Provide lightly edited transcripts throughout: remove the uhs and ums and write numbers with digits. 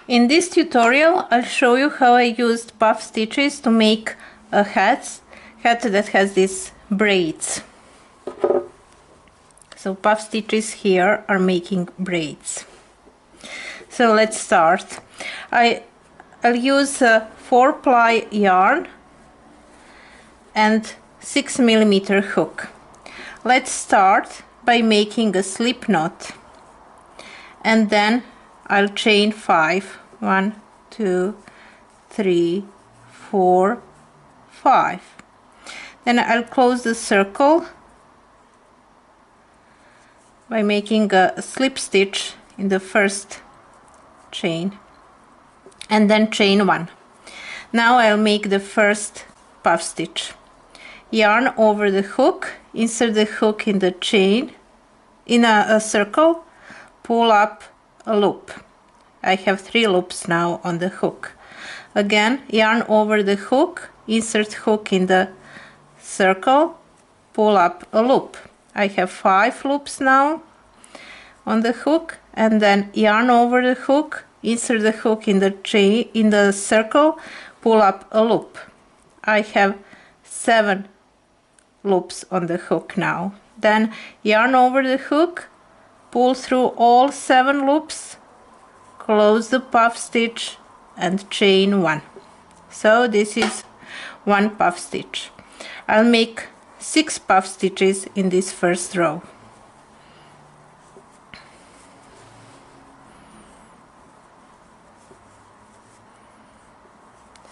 In this tutorial, I'll show you how I used puff stitches to make a hat that has these braids. So puff stitches here are making braids. So let's start. I'll use a 4-ply yarn and 6mm hook. Let's start by making a slip knot, and then I'll chain 5. 1, 2, 3, 4, 5. Then I'll close the circle by making a slip stitch in the first chain, and then chain 1. Now I'll make the first puff stitch. Yarn over the hook, insert the hook in the chain, in a circle, pull up a loop. I have 3 loops now on the hook. Again, yarn over the hook, insert hook in the circle, pull up a loop. I have 5 loops now on the hook, and then yarn over the hook, insert the hook in the chain, in the circle, pull up a loop. I have 7 loops on the hook now. Then yarn over the hook, pull through all 7 loops, close the puff stitch and chain 1. So this is 1 puff stitch. I'll make 6 puff stitches in this first row.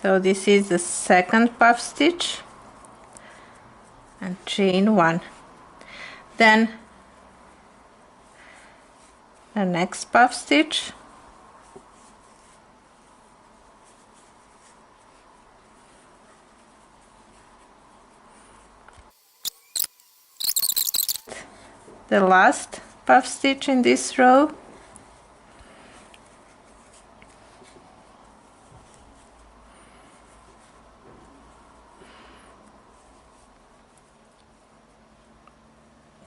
So this is the second puff stitch and chain 1. Then the next puff stitch, the last puff stitch in this row,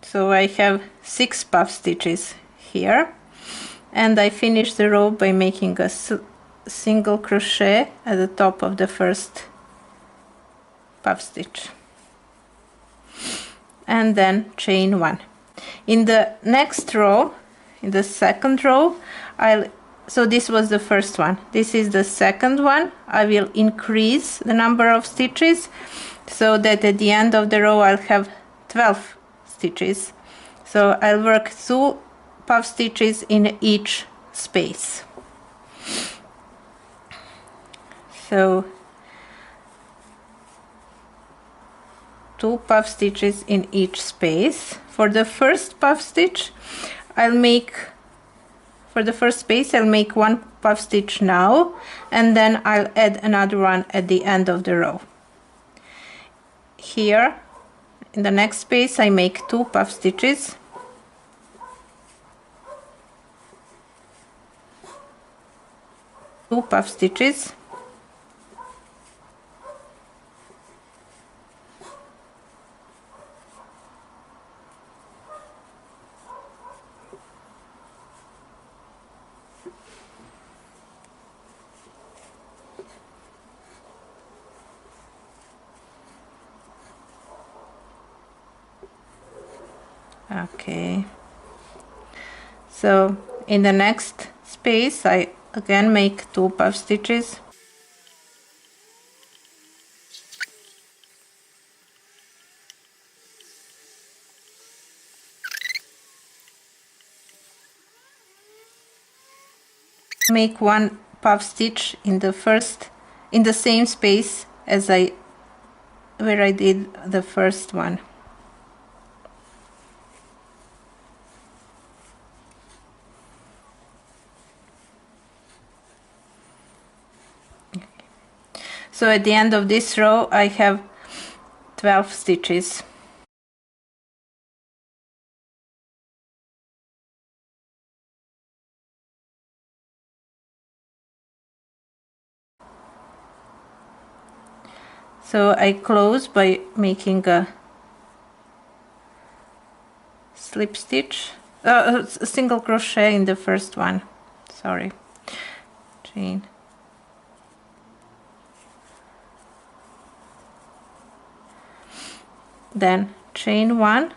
so I have 6 puff stitches here, and I finish the row by making a single crochet at the top of the first puff stitch, and then chain 1. In the next row, in the second row, so this was the first one, this is the second one. I will increase the number of stitches so that at the end of the row I'll have 12 stitches. So I'll work 2 puff stitches in each space. So 2 puff stitches in each space. For the first puff stitch, for the first space I'll make 1 puff stitch now, and then I'll add another one at the end of the row. Here in the next space I make 2 puff stitches, okay. So in the next space I again make 2 puff stitches, make 1 puff stitch in the same space as where I did the first one. So at the end of this row I have 12 stitches. So I close by making a slip stitch, a single crochet in the first one, sorry, chain, then chain 1,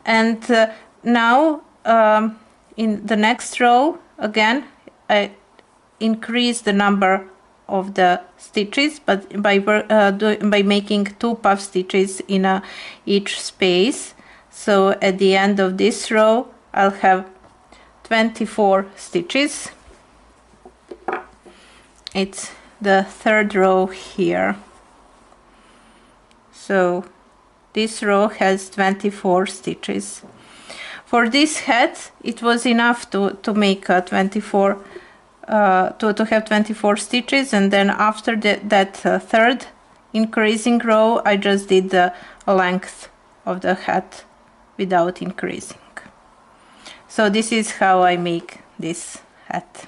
and now in the next row again I increase the number of the stitches, but by making 2 puff stitches in each space. So at the end of this row I'll have 24 stitches. It's the 3rd row here. So this row has 24 stitches. For this hat it was enough to make 24 to have 24 stitches, and then after that 3rd increasing row I just did the length of the hat without increasing. So this is how I make this hat.